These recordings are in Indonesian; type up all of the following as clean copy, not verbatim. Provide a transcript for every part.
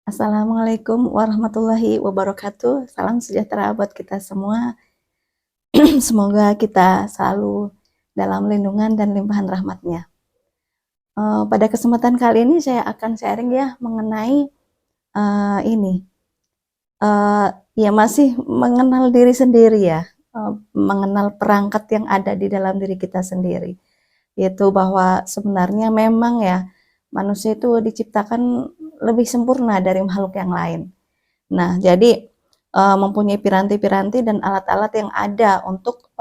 Assalamualaikum warahmatullahi wabarakatuh. Salam sejahtera buat kita semua. Semoga kita selalu dalam lindungan dan limpahan rahmatnya. Pada kesempatan kali ini saya akan sharing ya mengenai ini. Ya masih mengenal diri sendiri ya, mengenal perangkat yang ada di dalam diri kita sendiri. Yaitu bahwa sebenarnya memang ya manusia itu diciptakan lebih sempurna dari makhluk yang lain. Nah, jadi mempunyai piranti-piranti dan alat-alat yang ada untuk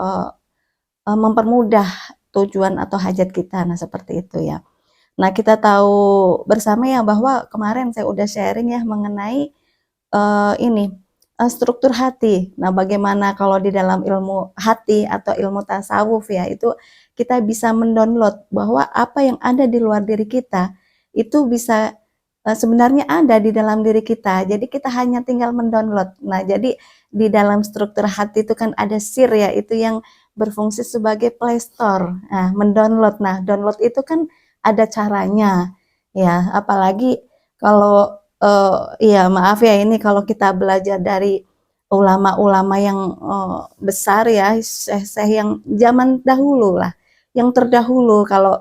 mempermudah tujuan atau hajat kita. Nah, seperti itu ya. Nah, kita tahu bersama ya bahwa kemarin saya udah sharing ya mengenai ini struktur hati. Nah, bagaimana kalau di dalam ilmu hati atau ilmu tasawuf ya, itu kita bisa mendownload bahwa apa yang ada di luar diri kita itu bisa sebenarnya ada di dalam diri kita. Jadi kita hanya tinggal mendownload. Nah, jadi di dalam struktur hati itu kan ada sir ya, itu yang berfungsi sebagai Play Store. Nah, mendownload. Nah, download itu kan ada caranya. Ya, apalagi kalau iya maaf ya ini kalau kita belajar dari ulama-ulama yang besar ya, syekh-syekh yang zaman dahulu lah, yang terdahulu. Kalau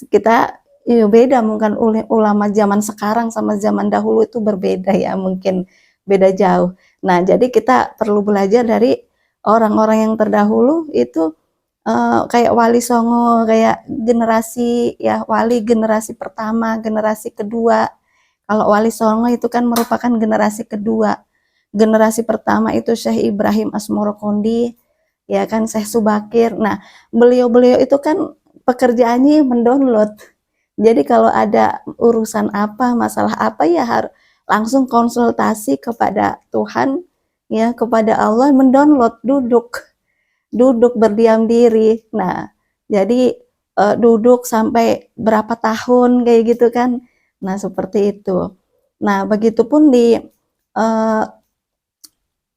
kita ya beda mungkin ulama zaman sekarang sama zaman dahulu itu berbeda ya, mungkin beda jauh. Nah, jadi kita perlu belajar dari orang-orang yang terdahulu itu kayak Wali Songo, kayak generasi ya wali generasi pertama, generasi kedua. Kalau Wali Songo itu kan merupakan generasi kedua. Generasi pertama itu Syekh Ibrahim Asmorokondi, ya kan Syekh Subakir. Nah, beliau-beliau itu kan pekerjaannya mendownload. Jadi kalau ada urusan apa, masalah apa ya harus langsung konsultasi kepada Tuhan, ya kepada Allah, mendownload, duduk berdiam diri. Nah, jadi duduk sampai berapa tahun kayak gitu kan. Nah, seperti itu. Nah, begitupun di uh,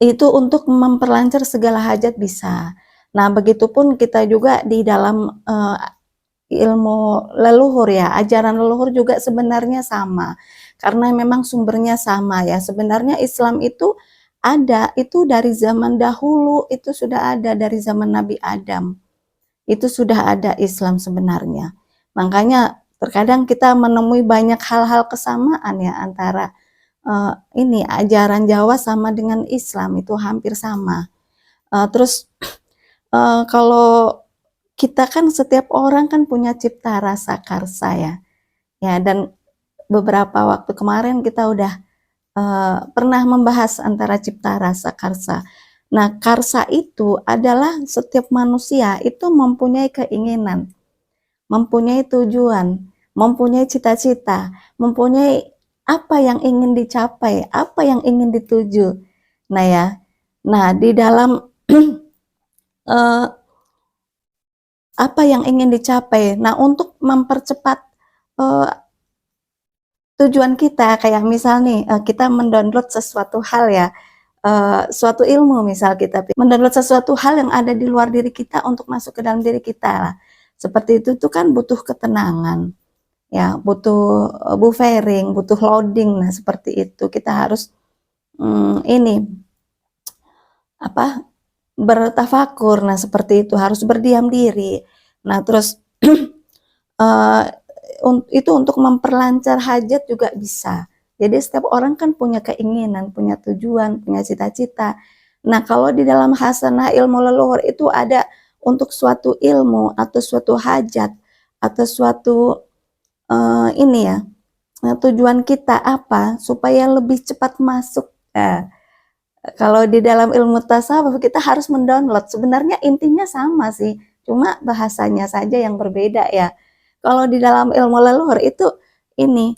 itu untuk memperlancar segala hajat bisa. Nah, begitupun kita juga di dalam ilmu leluhur ya, ajaran leluhur juga sebenarnya sama. Karena memang sumbernya sama ya. Sebenarnya Islam itu ada, itu dari zaman dahulu, itu sudah ada dari zaman Nabi Adam. Itu sudah ada Islam sebenarnya. Makanya terkadang kita menemui banyak hal-hal kesamaan ya antara ini ajaran Jawa sama dengan Islam itu hampir sama. Terus kalau kita kan setiap orang kan punya cipta rasa karsa ya, ya dan beberapa waktu kemarin kita udah pernah membahas antara cipta rasa karsa. Nah, karsa itu adalah setiap manusia itu mempunyai keinginan, mempunyai tujuan, mempunyai cita-cita, mempunyai apa yang ingin dicapai, apa yang ingin dituju. Nah ya, nah di dalam uh, apa yang ingin dicapai. Nah, untuk mempercepat uh, tujuan kita, kayak misal nih kita mendownload sesuatu hal ya, suatu ilmu misal kita mendownload sesuatu hal yang ada di luar diri kita untuk masuk ke dalam diri kita lah. Seperti itu tuh kan butuh ketenangan ya, butuh buffering, butuh loading. Nah, seperti itu kita harus ini apa bertafakur. Nah, seperti itu harus berdiam diri. Nah, terus uh, itu untuk memperlancar hajat juga bisa. Jadi setiap orang kan punya keinginan, punya tujuan, punya cita-cita. Nah, kalau di dalam hasanah ilmu leluhur itu ada untuk suatu ilmu atau suatu hajat atau suatu ini ya, tujuan kita apa supaya lebih cepat masuk. Nah, kalau di dalam ilmu tasawuf kita harus mendownload. Sebenarnya intinya sama sih, cuma bahasanya saja yang berbeda ya. Kalau di dalam ilmu leluhur itu ini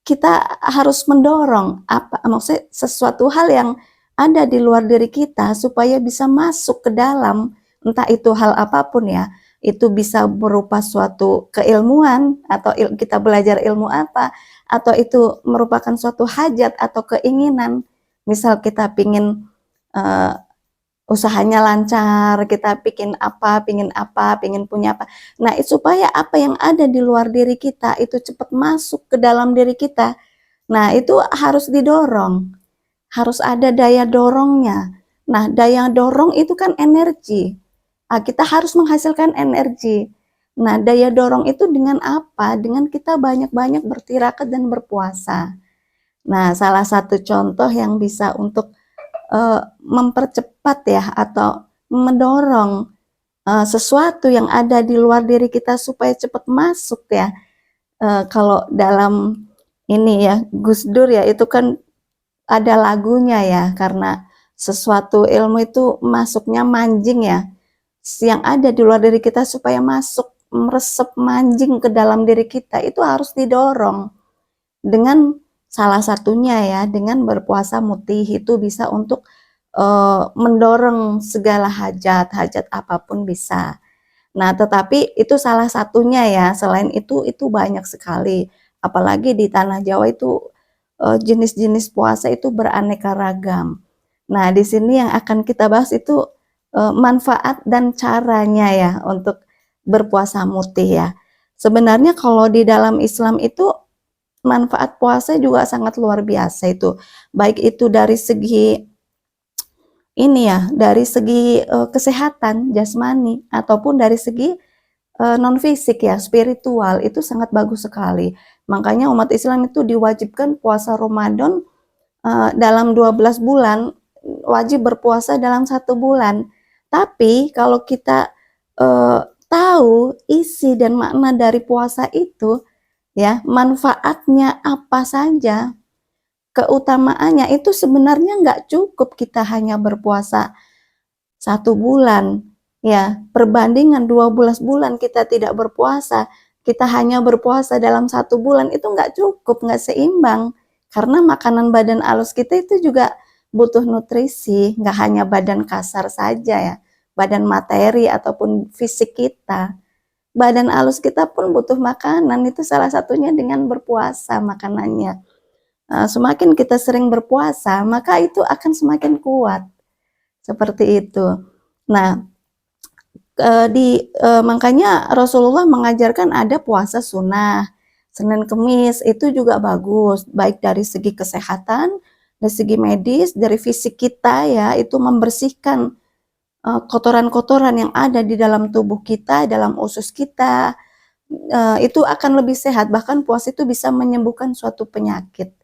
kita harus mendorong apa maksudnya sesuatu hal yang ada di luar diri kita supaya bisa masuk ke dalam, entah itu hal apapun ya. Itu bisa berupa suatu keilmuan atau kita belajar ilmu apa, atau itu merupakan suatu hajat atau keinginan. Misal kita pingin usahanya lancar, kita pingin punya apa. Nah, supaya apa yang ada di luar diri kita itu cepat masuk ke dalam diri kita. Nah, itu harus didorong, harus ada daya dorongnya. Nah, daya dorong itu kan energi. Kita harus menghasilkan energi. Nah, daya dorong itu dengan apa? Dengan kita banyak-banyak bertirakat dan berpuasa. Nah, salah satu contoh yang bisa untuk mempercepat ya atau mendorong sesuatu yang ada di luar diri kita supaya cepat masuk ya. Kalau dalam ini ya Gus Dur ya, itu kan ada lagunya ya, karena sesuatu ilmu itu masuknya manjing ya, yang ada di luar diri kita supaya masuk meresep manjing ke dalam diri kita, itu harus didorong dengan salah satunya ya dengan berpuasa mutih. Itu bisa untuk mendorong segala hajat apapun bisa. Nah, tetapi itu salah satunya ya, selain itu banyak sekali. Apalagi di tanah Jawa itu jenis-jenis puasa itu beraneka ragam. Nah, di sini yang akan kita bahas itu manfaat dan caranya ya untuk berpuasa mutih ya. Sebenarnya kalau di dalam Islam itu manfaat puasa juga sangat luar biasa itu. Baik itu dari segi ini ya, dari segi kesehatan jasmani ataupun dari segi non fisik ya, spiritual, itu sangat bagus sekali. Makanya umat Islam itu diwajibkan puasa Ramadan dalam 12 bulan, wajib berpuasa dalam 1 bulan. Tapi kalau kita tahu isi dan makna dari puasa itu ya, manfaatnya apa saja, keutamaannya, itu sebenarnya nggak cukup kita hanya berpuasa 1 bulan ya, perbandingan 12 bulan kita tidak berpuasa, kita hanya berpuasa dalam 1 bulan, itu nggak cukup, nggak seimbang, karena makanan badan alus kita itu juga butuh nutrisi, nggak hanya badan kasar saja ya, badan materi ataupun fisik kita, badan alus kita pun butuh makanan. Itu salah satunya dengan berpuasa makanannya. Semakin kita sering berpuasa, maka itu akan semakin kuat, seperti itu. Nah, makanya Rasulullah mengajarkan ada puasa sunnah, Senin Kemis, itu juga bagus, baik dari segi kesehatan, dari segi medis, dari fisik kita ya, itu membersihkan kotoran-kotoran yang ada di dalam tubuh kita, dalam usus kita, itu akan lebih sehat. Bahkan puasa itu bisa menyembuhkan suatu penyakit.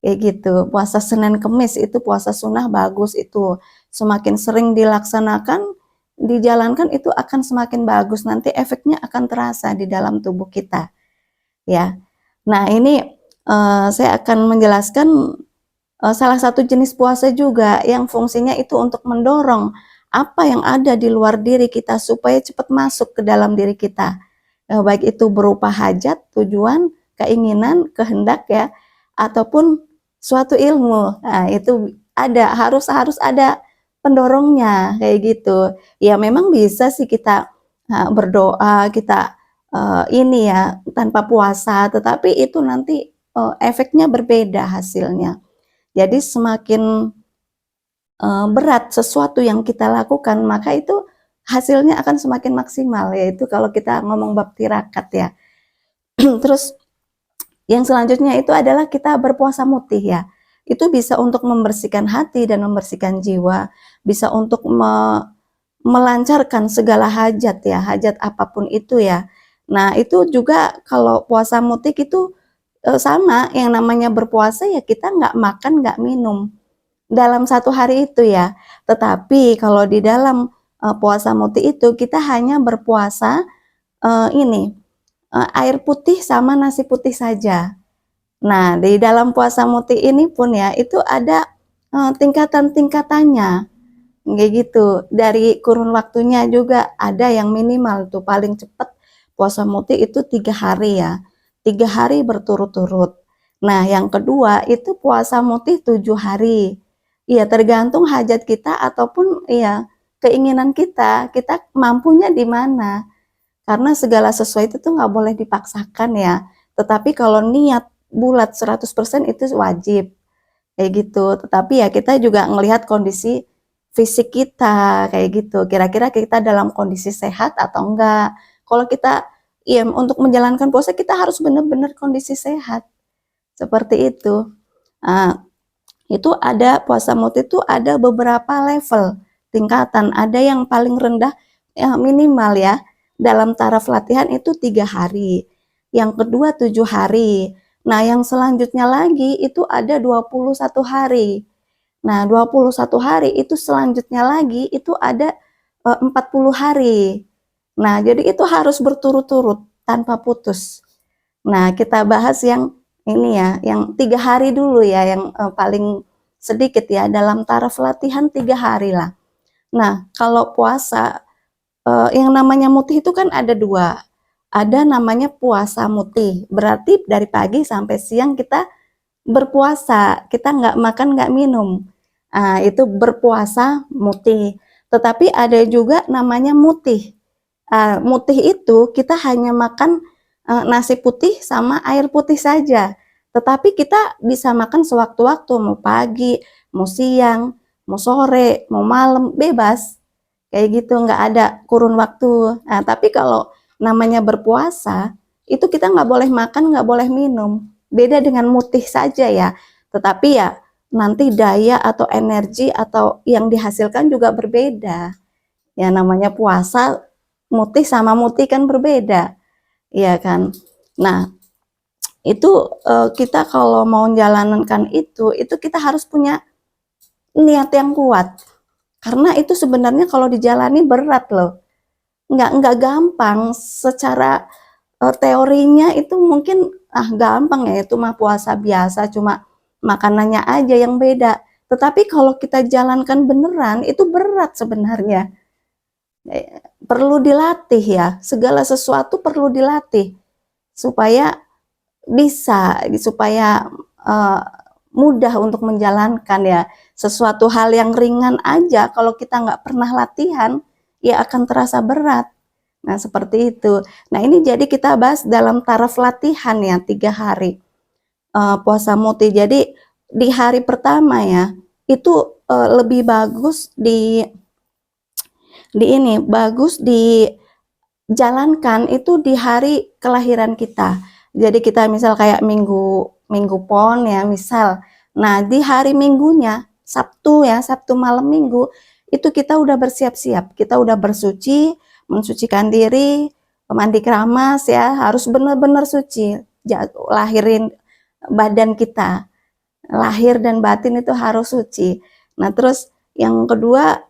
Kayak gitu. Puasa Senin Kemis itu puasa sunnah bagus itu. Semakin sering dilaksanakan, dijalankan, itu akan semakin bagus. Nanti efeknya akan terasa di dalam tubuh kita. Ya. Nah, ini saya akan menjelaskan salah satu jenis puasa juga yang fungsinya itu untuk mendorong apa yang ada di luar diri kita supaya cepat masuk ke dalam diri kita. Baik itu berupa hajat, tujuan, keinginan, kehendak ya, ataupun suatu ilmu. Nah, itu harus ada pendorongnya kayak gitu. Ya memang bisa sih kita berdoa, kita ini ya tanpa puasa, tetapi itu nanti efeknya berbeda hasilnya. Jadi semakin berat sesuatu yang kita lakukan, maka itu hasilnya akan semakin maksimal, yaitu kalau kita ngomong bab tirakat ya. Terus yang selanjutnya itu adalah kita berpuasa mutih ya. Itu bisa untuk membersihkan hati dan membersihkan jiwa, bisa untuk melancarkan segala hajat ya, hajat apapun itu ya. Nah, itu juga kalau puasa mutih itu sama, yang namanya berpuasa ya kita nggak makan, nggak minum dalam 1 hari itu ya. Tetapi kalau di dalam puasa mutih itu kita hanya berpuasa air putih sama nasi putih saja. Nah, di dalam puasa mutih ini pun ya, itu ada tingkatan-tingkatannya. Kayak gitu. Dari kurun waktunya juga ada yang minimal tuh, paling cepat puasa mutih itu 3 hari ya. 3 hari berturut-turut. Nah, yang kedua itu puasa mutih 7 hari. Iya, tergantung hajat kita ataupun ya keinginan kita mampunya di mana. Karena segala sesuatu itu tuh nggak boleh dipaksakan ya. Tetapi kalau niat bulat 100% itu wajib. Kayak gitu. Tetapi ya kita juga ngelihat kondisi fisik kita kayak gitu. Kira-kira kita dalam kondisi sehat atau enggak. Kalau kita ya untuk menjalankan puasa kita harus benar-benar kondisi sehat. seperti itu. Nah, itu ada puasa muti itu ada beberapa level tingkatan, ada yang paling rendah ya minimal ya dalam taraf latihan itu 3 hari, yang kedua 7 hari, nah yang selanjutnya lagi itu ada 21 hari, nah 21 hari itu selanjutnya lagi itu ada 40 hari, nah jadi itu harus berturut-turut tanpa putus. Nah kita bahas yang ini ya, yang 3 hari dulu ya, yang paling sedikit ya, dalam taraf latihan 3 hari lah. Nah, kalau puasa, yang namanya mutih itu kan ada 2. Ada namanya puasa mutih, berarti dari pagi sampai siang kita berpuasa, kita nggak makan, nggak minum. Itu berpuasa mutih. Tetapi ada juga namanya mutih. Mutih itu kita hanya makan nasi putih sama air putih saja. Tetapi kita bisa makan sewaktu-waktu, mau pagi, mau siang, mau sore, mau malam, bebas. Kayak gitu, nggak ada kurun waktu. Nah, tapi kalau namanya berpuasa, itu kita nggak boleh makan, nggak boleh minum. Beda dengan mutih saja ya. Tetapi ya nanti daya atau energi atau yang dihasilkan juga berbeda. Ya namanya puasa, mutih sama mutih kan berbeda. Iya kan? Nah, itu kita kalau mau menjalankan itu kita harus punya niat yang kuat. Karena itu sebenarnya kalau dijalani berat loh. Nggak gampang secara teorinya itu mungkin gampang ya, itu mah puasa biasa cuma makanannya aja yang beda. Tetapi kalau kita jalankan beneran itu berat sebenarnya. Perlu dilatih ya, segala sesuatu perlu dilatih supaya bisa, supaya mudah untuk menjalankan ya. Sesuatu hal yang ringan aja kalau kita nggak pernah latihan ya akan terasa berat. Nah seperti itu. Nah ini jadi kita bahas dalam taraf latihan ya 3 hari puasa muti. Jadi di hari pertama ya itu lebih bagus bagus dijalankan itu di hari kelahiran kita. Jadi kita misal kayak minggu pon ya misal. Nah di hari minggunya Sabtu ya, Sabtu malam minggu itu kita udah bersiap-siap, kita udah bersuci, mensucikan diri, mandi keramas ya, harus benar-benar suci, lahirin badan kita, lahir dan batin itu harus suci. Nah terus yang kedua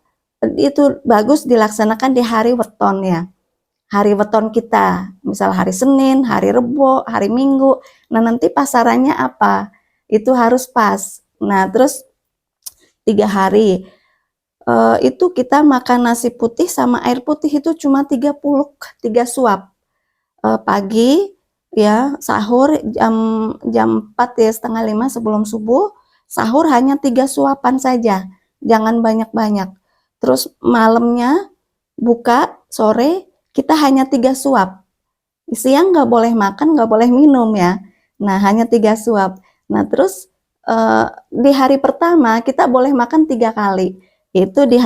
itu bagus dilaksanakan di hari weton ya, hari weton kita, misal hari Senin, hari Rebo, hari Minggu. Nah nanti pasarannya apa? Itu harus pas. Nah terus 3 hari itu kita makan nasi putih sama air putih itu cuma 3 suap. Pagi ya sahur jam 4 ya, setengah 5 sebelum subuh, sahur hanya 3 suapan saja, jangan banyak-banyak. Terus malamnya buka sore kita hanya 3 suap. Siang nggak boleh makan, nggak boleh minum ya. Nah hanya 3 suap. Nah terus di hari pertama kita boleh makan 3 kali. Itu di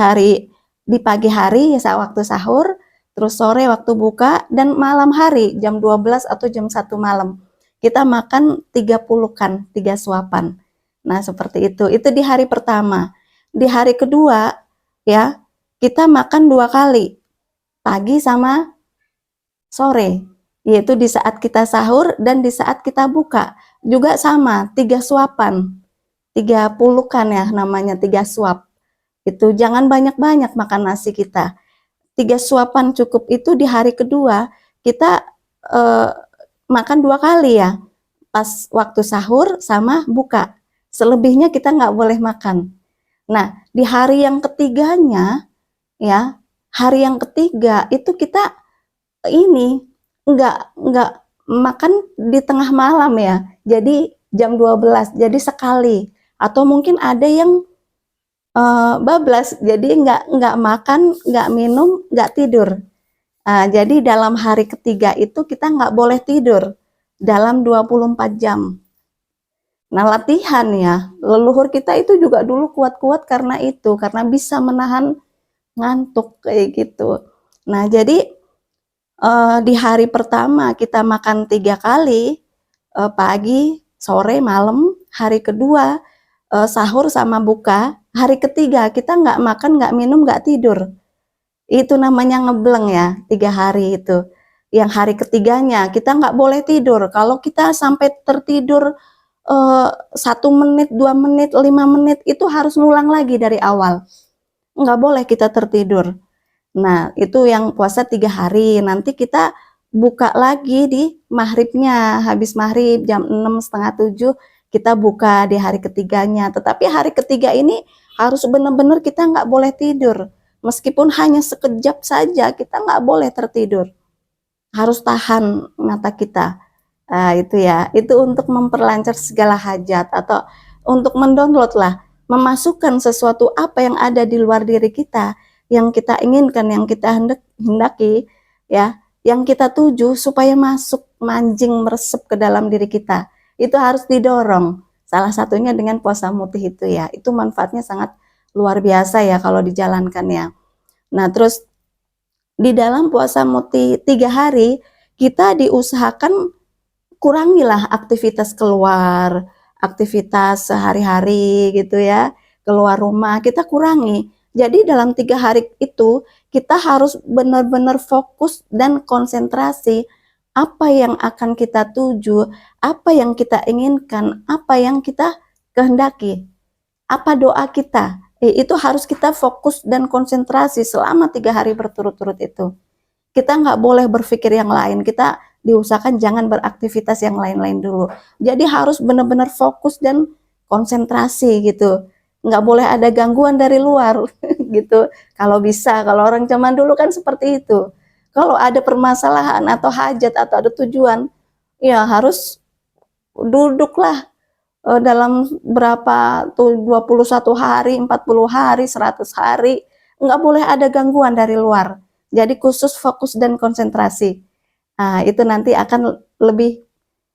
pagi hari ya saat waktu sahur, terus sore waktu buka, dan malam hari jam 12 atau jam 1 malam. Kita makan 30-kan, 3 suapan. Nah seperti itu. Itu di hari pertama. Di hari kedua ya kita makan 2 kali, pagi sama sore, yaitu di saat kita sahur dan di saat kita buka. Juga sama, 3 suapan, 30-kan ya namanya, 3 suap. Itu jangan banyak-banyak makan nasi kita. 3 suapan cukup. Itu di hari kedua kita makan 2 kali ya, pas waktu sahur sama buka. Selebihnya kita nggak boleh makan. Nah di hari yang ketiganya ya, hari yang ketiga itu kita ini nggak makan di tengah malam ya, jadi jam 12, jadi sekali. Atau mungkin ada yang bablas, jadi nggak makan, nggak minum, nggak tidur. Jadi dalam hari ketiga itu kita nggak boleh tidur dalam 24 jam. Nah latihan ya, leluhur kita itu juga dulu kuat-kuat karena itu, karena bisa menahan ngantuk kayak gitu. Nah jadi di hari pertama kita makan 3 kali, pagi, sore, malam, hari kedua sahur sama buka, hari ketiga kita nggak makan, nggak minum, nggak tidur. Itu namanya ngebleng ya, 3 hari itu. Yang hari ketiganya kita nggak boleh tidur. Kalau kita sampai tertidur 1 menit, 2 menit, 5 menit, itu harus ngulang lagi dari awal. Nggak boleh kita tertidur. Nah, itu yang puasa 3 hari. Nanti kita buka lagi di maghribnya. Habis maghrib jam 6, setengah 7, kita buka di hari ketiganya. Tetapi hari ketiga ini harus benar-benar kita nggak boleh tidur. Meskipun hanya sekejap saja, kita nggak boleh tertidur. Harus tahan mata kita. Nah, itu ya. Itu untuk memperlancar segala hajat atau untuk mendownload lah, memasukkan sesuatu apa yang ada di luar diri kita, yang kita inginkan, yang kita hendaki, ya, yang kita tuju supaya masuk, mancing, meresep ke dalam diri kita. Itu harus didorong. Salah satunya dengan puasa mutih itu ya. Itu manfaatnya sangat luar biasa ya kalau dijalankan ya. Nah, terus di dalam puasa mutih 3 hari, kita diusahakan kurangilah aktivitas keluar, aktivitas sehari-hari gitu ya, keluar rumah, kita kurangi. Jadi dalam 3 hari itu, kita harus benar-benar fokus dan konsentrasi apa yang akan kita tuju, apa yang kita inginkan, apa yang kita kehendaki, apa doa kita. Itu harus kita fokus dan konsentrasi selama 3 hari berturut-turut itu. Kita nggak boleh berpikir yang lain, kita diusahakan jangan beraktivitas yang lain-lain dulu. Jadi harus benar-benar fokus dan konsentrasi gitu. Nggak boleh ada gangguan dari luar gitu. Kalau bisa, kalau orang zaman dulu kan seperti itu. Kalau ada permasalahan atau hajat atau ada tujuan, ya harus duduklah dalam berapa tuh 21 hari, 40 hari, 100 hari. Nggak boleh ada gangguan dari luar. Jadi khusus fokus dan konsentrasi. Nah, itu nanti akan lebih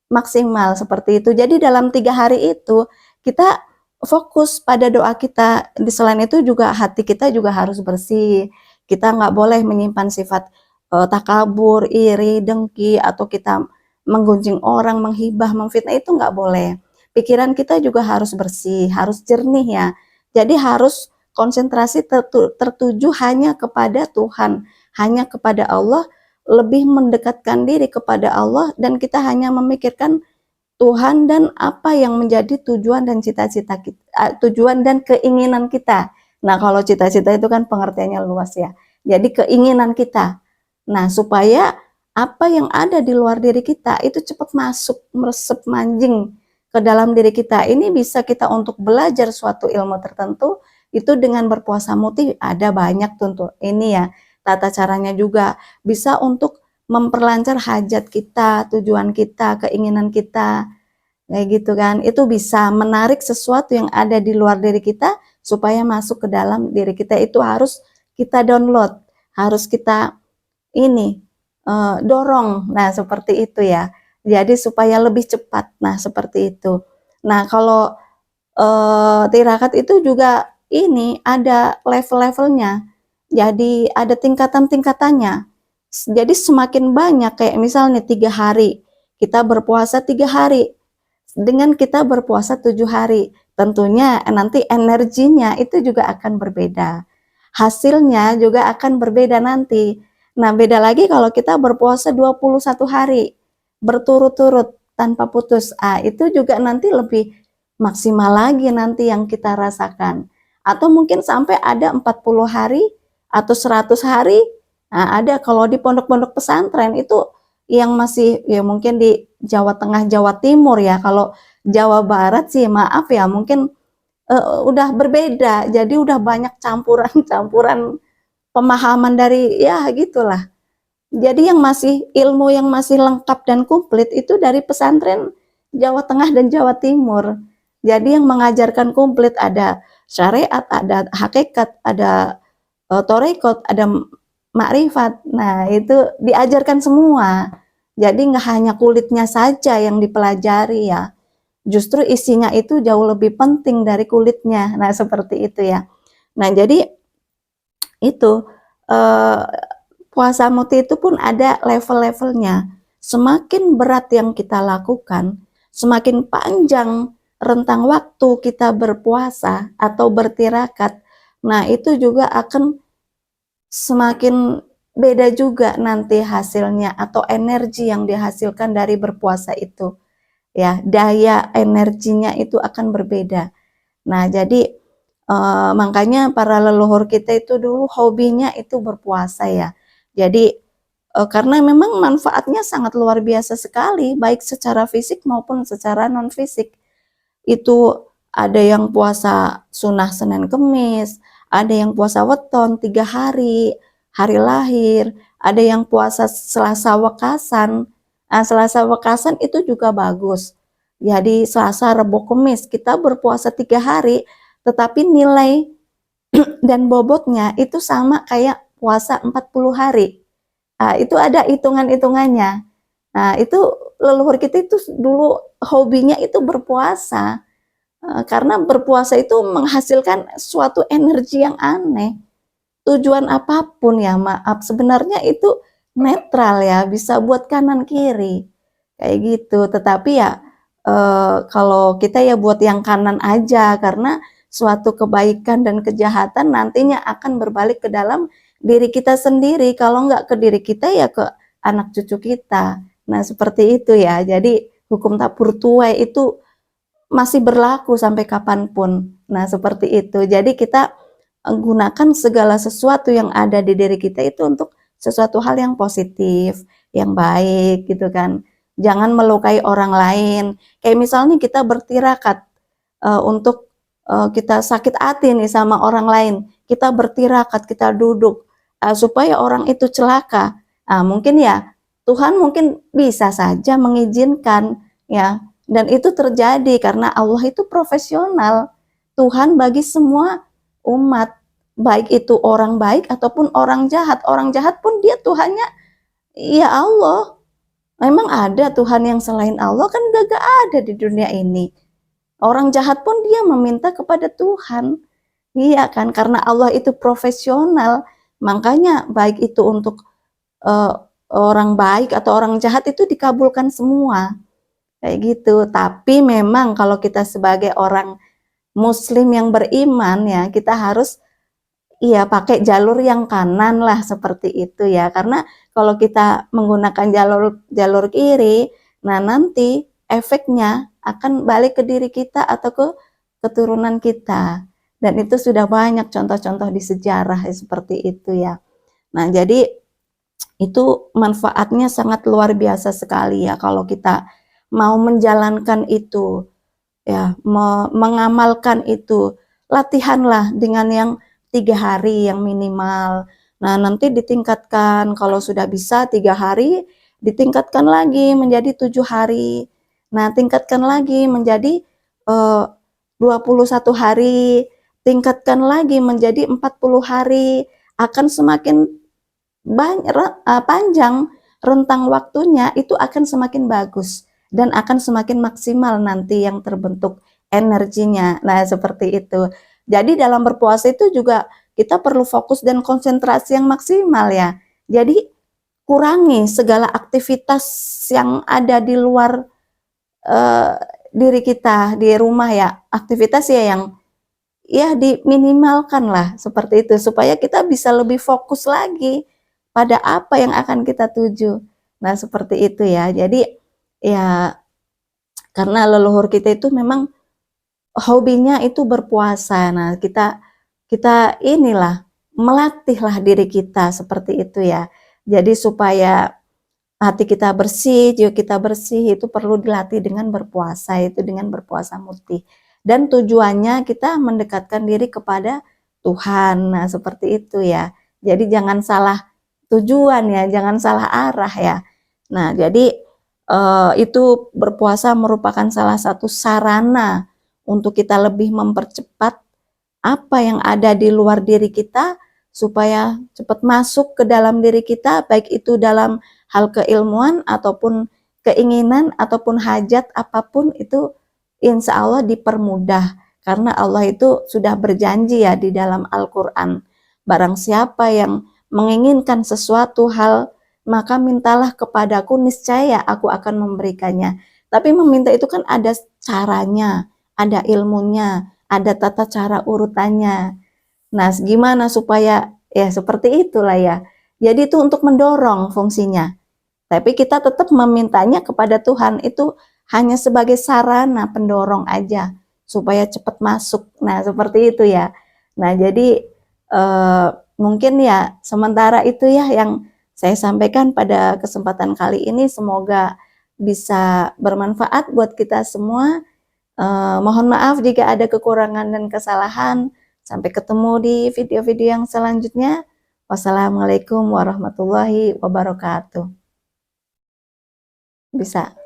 maksimal seperti itu. Jadi dalam 3 hari itu kita fokus pada doa kita. Selain itu juga hati kita juga harus bersih. Kita nggak boleh menyimpan sifat takabur, iri, dengki, atau kita menggunjing orang, menghibah, memfitnah, itu nggak boleh. Pikiran kita juga harus bersih, harus jernih ya. Jadi harus konsentrasi tertuju hanya kepada Tuhan, hanya kepada Allah, lebih mendekatkan diri kepada Allah, dan kita hanya memikirkan Tuhan dan apa yang menjadi tujuan dan cita-cita kita, tujuan dan keinginan kita. Nah, kalau cita-cita itu kan pengertiannya luas ya. Jadi keinginan kita. Nah, supaya apa yang ada di luar diri kita itu cepat masuk, meresep, manjing ke dalam diri kita. Ini bisa kita untuk belajar suatu ilmu tertentu, itu dengan berpuasa mutih ada banyak tentu. Ini ya, tata caranya juga bisa untuk memperlancar hajat kita, tujuan kita, keinginan kita, kayak gitu kan. Itu bisa menarik sesuatu yang ada di luar diri kita supaya masuk ke dalam diri kita. Itu harus kita download, harus kita ini dorong. Nah, seperti itu ya. Jadi supaya lebih cepat. Nah, seperti itu. Nah, kalau tirakat itu juga ini ada level-levelnya. Jadi ada tingkatan-tingkatannya. Jadi semakin banyak, kayak misalnya 3 hari, kita berpuasa 3 hari. Dengan kita berpuasa 7 hari, tentunya nanti energinya itu juga akan berbeda. Hasilnya juga akan berbeda nanti. Nah, beda lagi kalau kita berpuasa 21 hari berturut-turut tanpa putus. Itu juga nanti lebih maksimal lagi nanti yang kita rasakan. Atau mungkin sampai ada 40 hari atau 100 hari. Nah, ada kalau di pondok-pondok pesantren itu yang masih ya mungkin di Jawa Tengah, Jawa Timur ya. Kalau Jawa Barat sih maaf ya, mungkin udah berbeda. Jadi udah banyak campuran-campuran pemahaman dari ya gitulah. Jadi yang masih ilmu yang masih lengkap dan komplit itu dari pesantren Jawa Tengah dan Jawa Timur. Jadi yang mengajarkan komplit ada syariat, ada hakikat, ada torekot, ada makrifat. Nah, itu diajarkan semua. Jadi nggak hanya kulitnya saja yang dipelajari ya. Justru isinya itu jauh lebih penting dari kulitnya. Nah, seperti itu ya. Nah, jadi itu puasa mutih itu pun ada level-levelnya. Semakin berat yang kita lakukan, semakin panjang rentang waktu kita berpuasa atau bertirakat, nah itu juga akan semakin beda juga nanti hasilnya atau energi yang dihasilkan dari berpuasa itu. Ya, daya energinya itu akan berbeda. Nah, jadi makanya para leluhur kita itu dulu hobinya itu berpuasa ya. Jadi karena memang manfaatnya sangat luar biasa sekali, baik secara fisik maupun secara non fisik. Itu ada yang puasa sunnah Senin Kemis, ada yang puasa weton 3 hari, hari lahir, ada yang puasa Selasa Wekasan. Nah, Selasa Wekasan itu juga bagus. Jadi Selasa, Rebo, Kemis kita berpuasa 3 hari, tetapi nilai dan bobotnya itu sama kayak puasa 40 hari. Nah, itu ada hitungan-hitungannya. Nah, itu leluhur kita itu dulu hobinya itu berpuasa. Karena berpuasa itu menghasilkan suatu energi yang aneh. Tujuan apapun ya, maaf, sebenarnya itu netral ya, bisa buat kanan kiri. Kayak gitu. Tetapi ya kalau kita ya buat yang kanan aja, karena suatu kebaikan dan kejahatan nantinya akan berbalik ke dalam diri kita sendiri. Kalau nggak ke diri kita ya ke anak cucu kita. Nah, seperti itu ya. Jadi hukum tak tuai itu masih berlaku sampai kapanpun. Nah, seperti itu. Jadi kita gunakan segala sesuatu yang ada di diri kita itu untuk sesuatu hal yang positif, yang baik gitu kan. Jangan melukai orang lain. Kayak misalnya kita bertirakat untuk kita sakit hati nih sama orang lain. Kita bertirakat, kita duduk supaya orang itu celaka. Mungkin ya Tuhan mungkin bisa saja mengizinkan ya, dan itu terjadi karena Allah itu profesional. Tuhan bagi semua umat, baik itu orang baik ataupun orang jahat. Orang jahat pun dia Tuhannya, ya Allah. Memang ada Tuhan yang selain Allah? Kan gak ada di dunia ini. Orang jahat pun dia meminta kepada Tuhan. Iya kan, karena Allah itu profesional. Makanya baik itu untuk orang baik atau orang jahat itu dikabulkan semua. Kayak gitu. Tapi memang kalau kita sebagai orang muslim yang beriman ya, kita harus iya pakai jalur yang kanan lah, seperti itu ya. Karena kalau kita menggunakan jalur kiri, nah nanti efeknya akan balik ke diri kita atau ke keturunan kita. Dan itu sudah banyak contoh-contoh di sejarah ya, seperti itu ya. Nah, jadi itu manfaatnya sangat luar biasa sekali ya kalau kita mau menjalankan itu ya, mengamalkan itu. Latihanlah dengan yang 3 hari yang minimal. Nah, nanti ditingkatkan, kalau sudah bisa 3 hari, ditingkatkan lagi menjadi 7 hari. Nah, tingkatkan lagi menjadi 21 hari, tingkatkan lagi menjadi 40 hari. Akan semakin panjang rentang waktunya, itu akan semakin bagus dan akan semakin maksimal nanti yang terbentuk energinya. Nah, seperti itu. Jadi dalam berpuasa itu juga kita perlu fokus dan konsentrasi yang maksimal ya. Jadi kurangi segala aktivitas yang ada di luar diri kita di rumah ya. Aktivitas ya yang ya diminimalkan lah, seperti itu, supaya kita bisa lebih fokus lagi pada apa yang akan kita tuju. Nah, seperti itu ya. Jadi ya karena leluhur kita itu memang hobinya itu berpuasa. Nah, kita inilah melatihlah diri kita seperti itu ya. Jadi supaya hati kita bersih, jiwa kita bersih, itu perlu dilatih dengan berpuasa, itu dengan berpuasa mutih. Dan tujuannya kita mendekatkan diri kepada Tuhan. Nah, seperti itu ya. Jadi jangan salah tujuan ya, jangan salah arah ya. Nah, jadi itu berpuasa merupakan salah satu sarana untuk kita lebih mempercepat apa yang ada di luar diri kita supaya cepat masuk ke dalam diri kita, baik itu dalam hal keilmuan ataupun keinginan ataupun hajat apapun, itu insya Allah dipermudah karena Allah itu sudah berjanji ya di dalam Al-Quran, barang siapa yang menginginkan sesuatu hal maka mintalah kepadaku, niscaya aku akan memberikannya. Tapi meminta itu kan ada caranya, ada ilmunya, ada tata cara urutannya. Nah, gimana supaya ya seperti itulah ya. Jadi itu untuk mendorong fungsinya. Tapi kita tetap memintanya kepada Tuhan itu hanya sebagai sarana pendorong aja supaya cepat masuk. Nah, seperti itu ya. Nah, jadi mungkin ya sementara itu ya yang saya sampaikan pada kesempatan kali ini, semoga bisa bermanfaat buat kita semua. Mohon maaf jika ada kekurangan dan kesalahan. Sampai ketemu di video-video yang selanjutnya. Wassalamualaikum warahmatullahi wabarakatuh. Bisa.